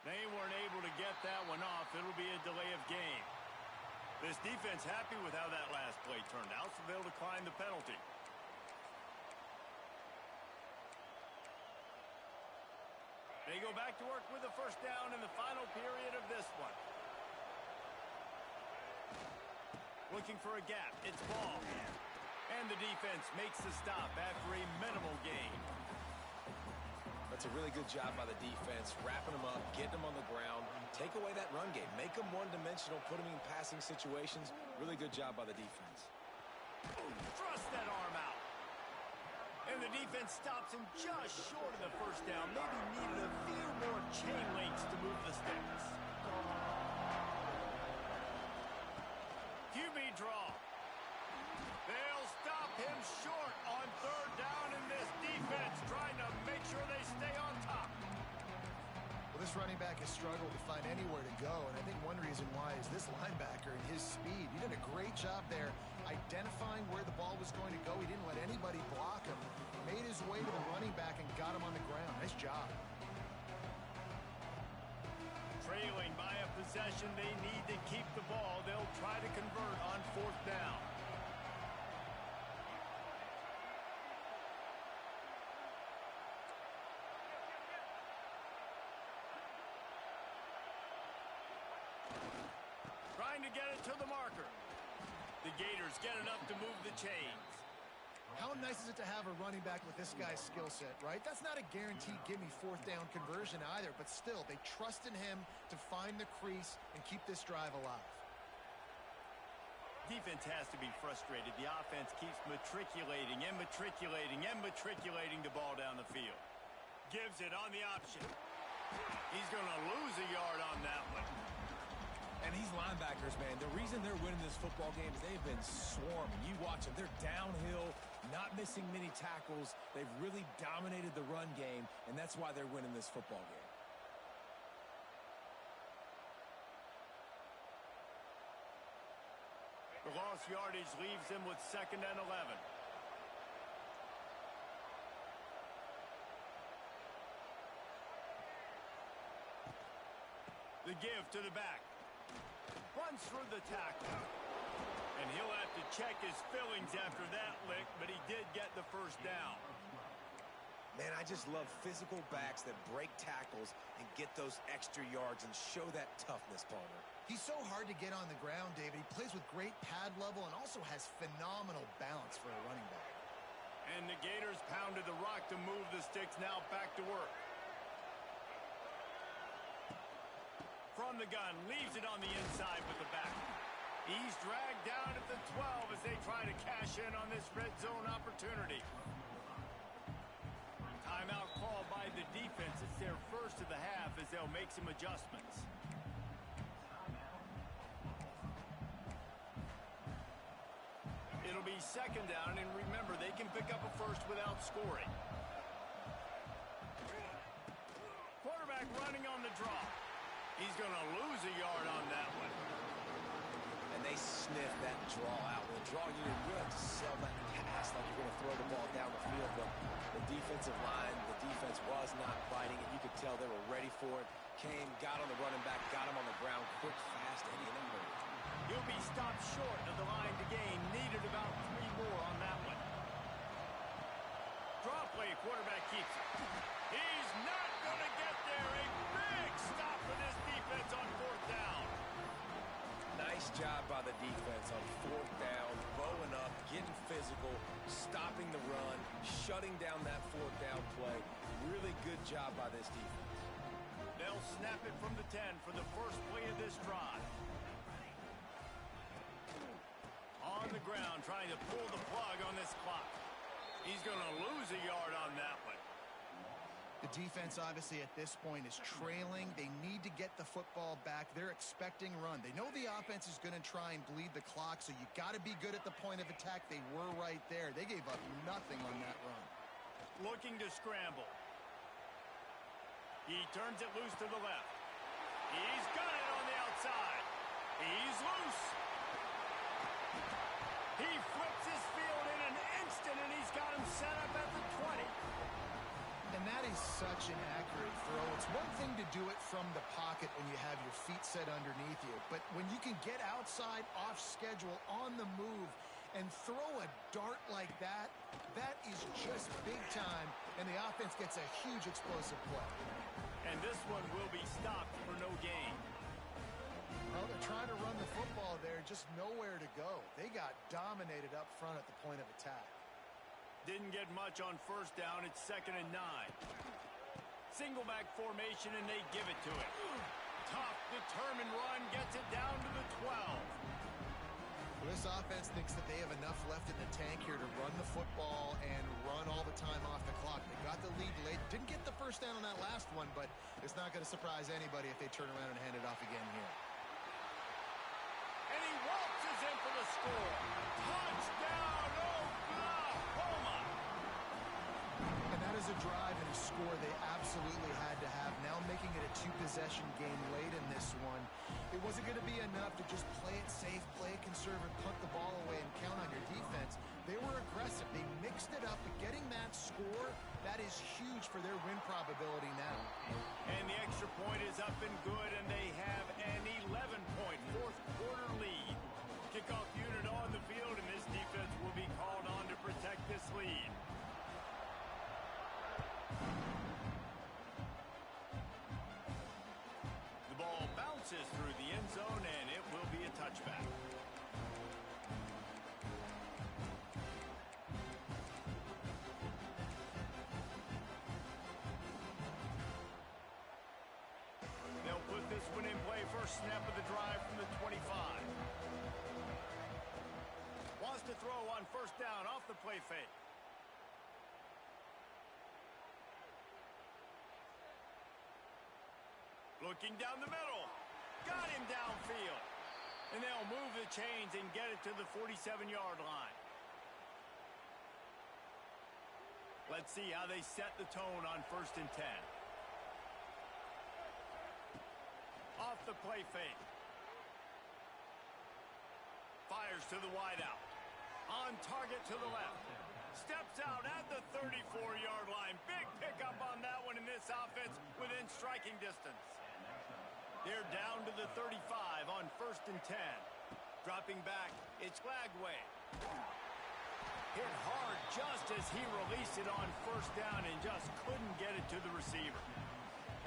They weren't able to get that one off. It'll be a delay of game. This defense happy with how that last play turned out, so they'll decline the penalty. They go back to work with the first down in the final period of this one. Looking for a gap. It's ball. And the defense makes the stop after a minimal gain. That's a really good job by the defense, wrapping them up, getting them on the ground, take away that run game, make them one-dimensional, put them in passing situations. Really good job by the defense. Thrust that arm out. And the defense stops him just short of the first down. Maybe needed a few more chain links to move the sticks. QB draw. They'll stop him short on third down, in this defense trying to make sure they stay on top. Well, This running back has struggled to find anywhere to go, and I think one reason why is this linebacker and his speed. He did a great job there identifying where the ball was going to go. He didn't let anybody block him. Made his way to the running back and got him on the ground. Nice job. Trailing by a possession, they need to keep the ball. They'll try to convert on 4th down. Trying to get it to the marker. The Gators get enough to move the chains. How nice is it to have a running back with this guy's skill set, right? That's not a guaranteed gimme 4th down conversion either, but still, they trust in him to find the crease and keep this drive alive. Defense has to be frustrated. The offense keeps matriculating and matriculating and matriculating the ball down the field. Gives it on the option. He's going to lose a yard on that one. And these linebackers, man, the reason they're winning this football game is they've been swarming. You watch them. They're downhill, not missing many tackles. They've really dominated the run game, and that's why they're winning this football game. The lost yardage leaves them with 2nd and 11. The give to the back. Runs through the tackle. And he'll have to check his fillings after that lick, but he did get the 1st down. Man, I just love physical backs that break tackles and get those extra yards and show that toughness, Palmer. He's so hard to get on the ground, David. He plays with great pad level and also has phenomenal balance for a running back. And the Gators pounded the rock to move the sticks. Now back to work. From the gun, leaves it on the inside with the back. He's dragged down at the 12 as they try to cash in on this red zone opportunity. Timeout call by the defense. It's their first of the half as they'll make some adjustments. It'll be 2nd down, and remember, they can pick up a 1st without scoring. Quarterback running on the draw. He's going to lose a yard on that one. And they sniff that draw out. With a draw unit, you have to sell that pass like you're going to throw the ball down the field. But the defensive line, the defense was not biting it. You could tell they were ready for it. Came, got on the running back, got him on the ground. Quick, fast, and in a hurry. He'll be stopped short of the line to gain. Needed about 3 more on that one. Draw play, quarterback keeps it. He's not going to get there. A big stop for this defense on 4th down. Nice job by the defense on 4th down, bowing up, getting physical, stopping the run, shutting down that 4th down play. Really good job by this defense. They'll snap it from the 10 for the first play of this drive. On the ground, trying to pull the plug on this clock. He's going to lose a yard on that one. The defense, obviously, at this point is trailing. They need to get the football back. They're expecting run. They know the offense is going to try and bleed the clock, so you got to be good at the point of attack. They were right there. They gave up nothing on that run. Looking to scramble. He turns it loose to the left. He's got it on the outside. He's loose. He flips his field in an instant, and he's got him set up at the 20. And that is such an accurate throw. It's one thing to do it from the pocket when you have your feet set underneath you, but when you can get outside, off schedule, on the move, and throw a dart like that, that is just big time, and the offense gets a huge explosive play. And this one will be stopped for no gain. Well, they're trying to run the football there, just nowhere to go. They got dominated up front at the point of attack. Didn't get much on 1st down. It's 2nd and 9. Single back formation, and they give it to him. Tough, determined run, gets it down to the 12. Well, this offense thinks that they have enough left in the tank here to run the football and run all the time off the clock. They got the lead late. Didn't get the 1st down on that last one, but it's not going to surprise anybody if they turn around and hand it off again here. And he waltzes in for the score. Touchdown, Oklahoma! And that is a drive in the score they absolutely had to have. Now making it a two-possession game late in this one. It wasn't going to be enough to just play it safe, play it conservative, punt the ball away, and count on your defense. They were aggressive. They mixed it up. But getting that score, that is huge for their win probability now. And the extra point is up and good, and they have an 11-point fourth-quarter lead. Kickoff unit on the field, and this defense will be called on to protect this lead. The ball bounces through the end zone, and it will be a touchback. They'll put this one in play. First snap of the drive from the 25. Wants to throw on first down off the play fake. Looking down the middle. Got him downfield. And they'll move the chains and get it to the 47-yard line. Let's see how they set the tone on 1st and 10. Off the play fake. Fires to the wideout. On target to the left. Steps out at the 34-yard line. Big pickup on that one in this offense within striking distance. They're down to the 35 on 1st and 10. Dropping back, it's Lagway. Hit hard just as he released it on first down and just couldn't get it to the receiver.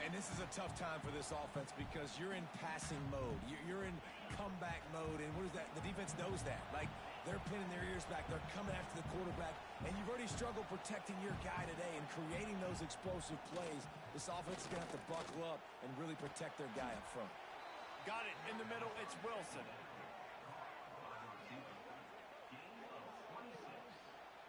And this is a tough time for this offense because you're in passing mode. You're in comeback mode, and what is that? The defense knows that. Like, they're pinning their ears back. They're coming after the quarterback, and you've already struggled protecting your guy today and creating those explosive plays. This offense is going to have to buckle up and really protect their guy up front. Got it in the middle. It's Wilson.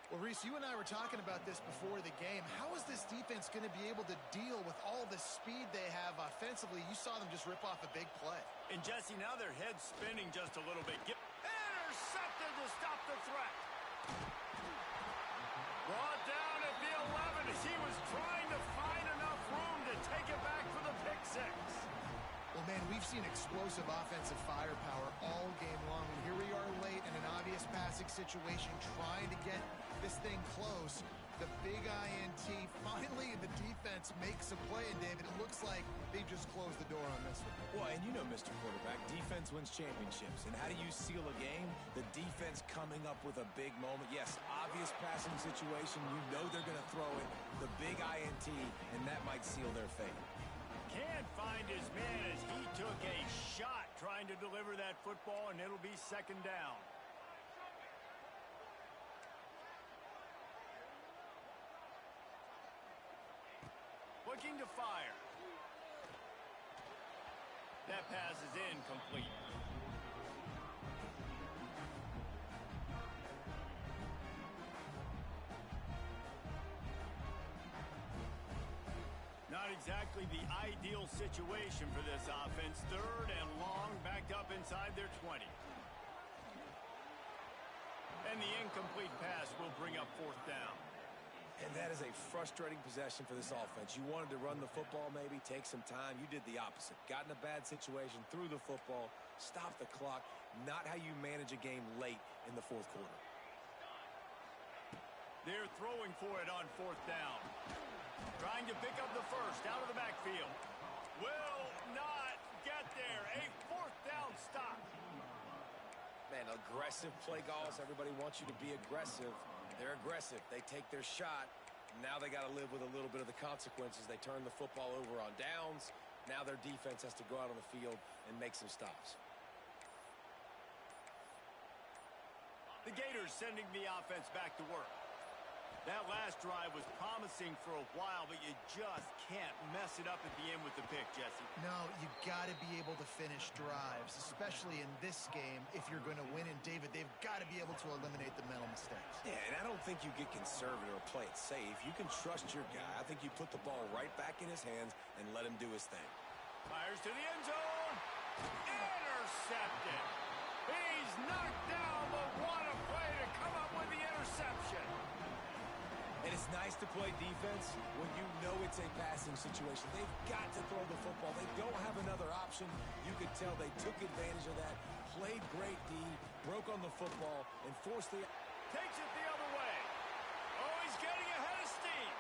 Well, Reese, you and I were talking about this before the game. How is this defense going to be able to deal with all the speed they have offensively? You saw them just rip off a big play. And, Jesse, now their head's spinning just a little bit. Intercepted to stop the threat. Brought down at the 11 as he was trying to find enough room to take it back for the pick six. Well, man, we've seen explosive offensive firepower all game long. And here we are late in an obvious passing situation trying to get this thing close. The big INT, finally the defense makes a play, and David, it looks like they just closed the door on this one. Well, and you know, Mr. Quarterback, defense wins championships. And how do you seal a game? The defense coming up with a big moment. Yes, obvious passing situation. You know they're going to throw it. The big INT, and that might seal their fate. Can't find his man as he took a shot trying to deliver that football, and it'll be 2nd down. Looking to fire. That pass is incomplete. Not exactly the ideal situation for this offense. 3rd and long, backed up inside their 20. And the incomplete pass will bring up 4th down. And that is a frustrating possession for this offense. You wanted to run the football, maybe take some time. You did the opposite. Got in a bad situation, threw the football, stopped the clock. Not how you manage a game late in the 4th quarter. They're throwing for it on 4th down. Trying to pick up the first out of the backfield. Will not get there. A 4th down stop. Man, aggressive play calls. Everybody wants you to be aggressive. They're aggressive. They take their shot. Now they got to live with a little bit of the consequences. They turn the football over on downs. Now their defense has to go out on the field and make some stops. The Gators sending the offense back to work. That last drive was promising for a while, but you just can't mess it up at the end with the pick, Jesse. No, you got to be able to finish drives, especially in this game if you're going to win. And, David, they've got to be able to eliminate the mental mistakes. Yeah, and I don't think you get conservative or play it safe. You can trust your guy. I think you put the ball right back in his hands and let him do his thing. Fires to the end zone. Intercepted. He's knocked down, but what a play to come up with the interception. And it's It's nice to play defense when you know it's a passing situation. They've got to throw the football. They don't have another option. You could tell they took advantage of that, played great D, broke on the football, and forced the... Takes it the other way. Oh, he's getting ahead of steam.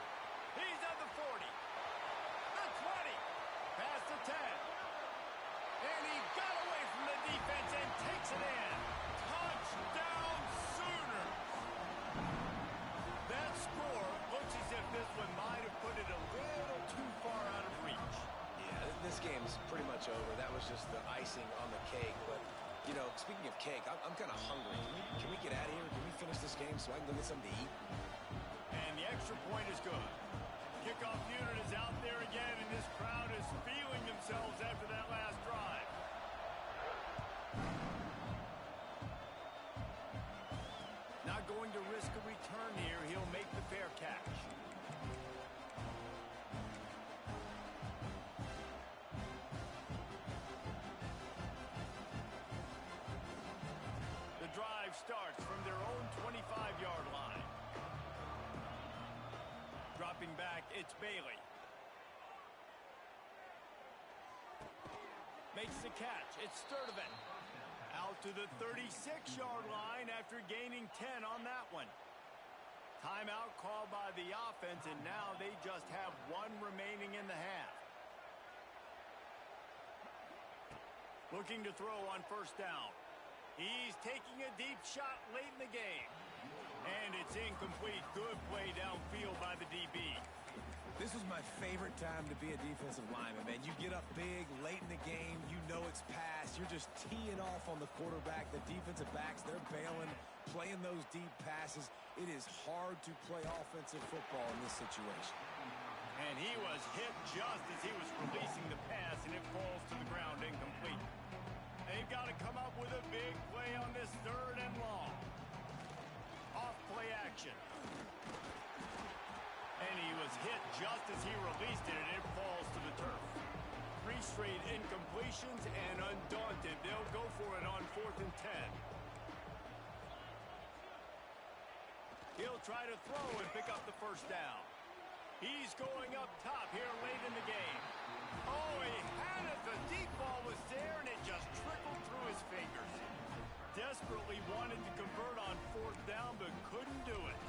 He's at the 40. The 20. Past the 10. And he got away from the defense and takes it in. Touchdown Sooners. That score looks as if this one might have put it a little too far out of reach. Yeah, this game's pretty much over. That was just the icing on the cake. But, you know, speaking of cake, I'm kind of hungry. Can we get out of here? Can we finish this game so I can go get something to eat? And the extra point is good. Kickoff unit is out there again, and this crowd is feeling themselves after that last drive. Not going to risk a return here. He'll make the fair catch. The drive starts from their own 25-yard line. Dropping back, it's Bailey. Makes the catch. It's Sturdivant. Out to the 36-yard line after gaining 10 on that one. Timeout called by the offense, and now they just have one remaining in the half. Looking to throw on first down. He's taking a deep shot late in the game. And it's incomplete. Good play downfield by the DB. This was my favorite time to be a defensive lineman, man. You get up big, late in the game, you know it's past. You're just teeing off on the quarterback. The defensive backs, they're bailing, playing those deep passes. It is hard to play offensive football in this situation. And he was hit just as he was releasing the pass, and it falls to the ground incomplete. They've got to come up with a big play on this third and long. Off play action. And he was hit just as he released it, and it falls to the turf. 3 straight incompletions, and undaunted, they'll go for it on 4th and 10. He'll try to throw and pick up the first down. He's going up top here late in the game. Oh, he had it. The deep ball was there, and it just trickled through his fingers. Desperately wanted to convert on 4th down, but couldn't do it.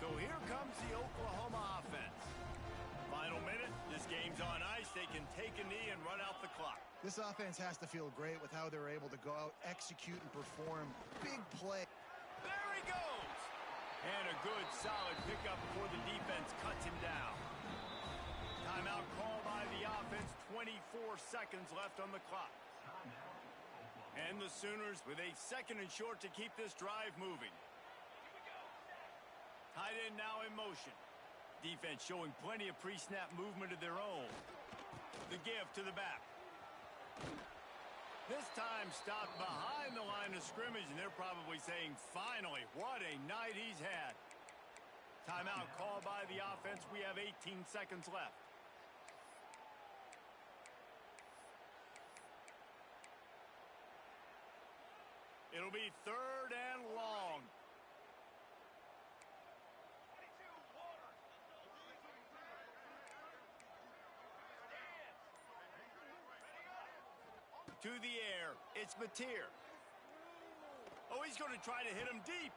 So here comes the Oklahoma offense. Final minute. This game's on ice. They can take a knee and run out the clock. This offense has to feel great with how they're able to go out, execute, and perform big play. There he goes. And a good, solid pickup before the defense cuts him down. Timeout call by the offense. 24 seconds left on the clock. And the Sooners with a 2nd and short to keep this drive moving. Tight end now in motion. Defense showing plenty of pre-snap movement of their own. The give to the back. This time stopped behind the line of scrimmage, and they're probably saying, finally, what a night he's had. Timeout called by the offense. We have 18 seconds left. It'll be 3rd and long. To the air, it's Mateer. Oh, he's going to try to hit him deep.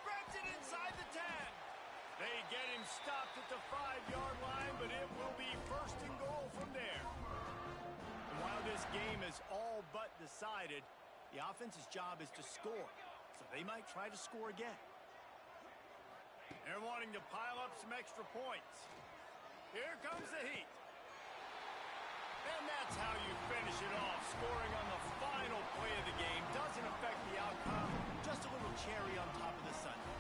Grabs it inside the 10. They get him stopped at the 5-yard line, but it will be 1st and goal from there. And while this game is all but decided, the offense's job is to score, so they might try to score again. They're wanting to pile up some extra points. Here comes the heat. And that's how you finish it off. Scoring on the final play of the game doesn't affect the outcome. Just a little cherry on top of the sundae.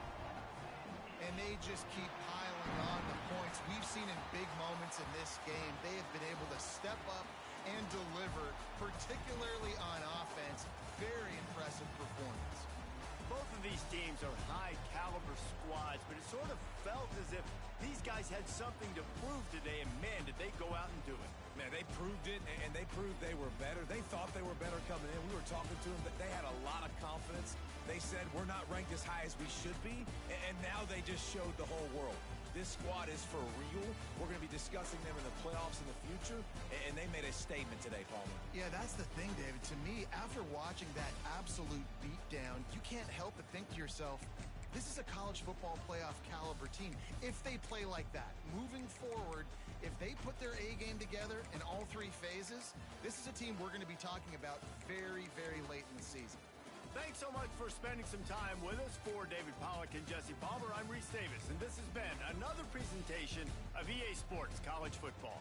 And they just keep piling on the points. We've seen in big moments in this game, they have been able to step up and deliver, particularly on offense. Very impressive performance. Both of these teams are high-caliber squads, but it sort of felt as if these guys had something to prove today, and man, did they go out and do it. Man, they proved it, and they proved they were better. They thought they were better coming in. We were talking to them, but they had a lot of confidence. They said, we're not ranked as high as we should be, Now they just showed the whole world. This squad is for real. We're going to be discussing them in the playoffs in the future, and they made a statement today, Palmer. Yeah, that's the thing, David. To me, after watching that absolute beatdown, you can't help but think to yourself, this is a college football playoff caliber team. If they play like that, moving forward, if they put their A game together in all three phases, this is a team we're going to be talking about very, very late in the season. Thanks so much for spending some time with us. For David Pollack and Jesse Palmer, I'm Reese Davis, and this has been another presentation of EA Sports College Football.